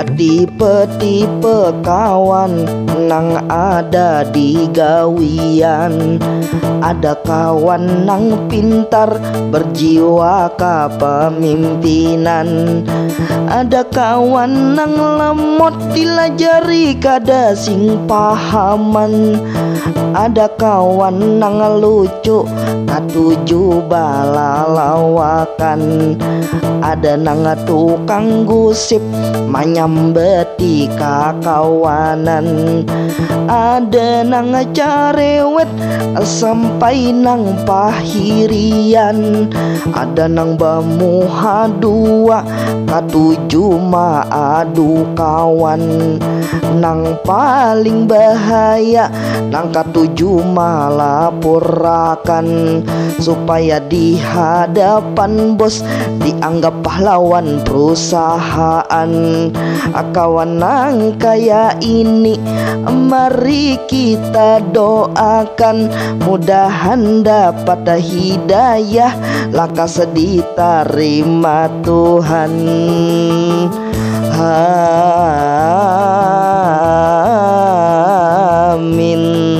tipe-tipe kawan nang ada di gawian. Ada kawan nang pintar berjiwa kepemimpinan. Ada kawan nang lemot dilajari kada sing pahaman. Ada kawan nang lucu katuju balalawakan. Ada nang tukang gusip manyambeti kakawanan. Ada nang carewet sampai nang pahirian. Ada nang bamuha dua katuju maadu kawan. Nang paling bahaya nang katuju malapurakan, supaya di hadapan bos dianggap pahlawan perusahaan. Kawan nang kaya ini mari kita doakan, mudahan dapat hidayah lakas diterima Tuhan. Amin.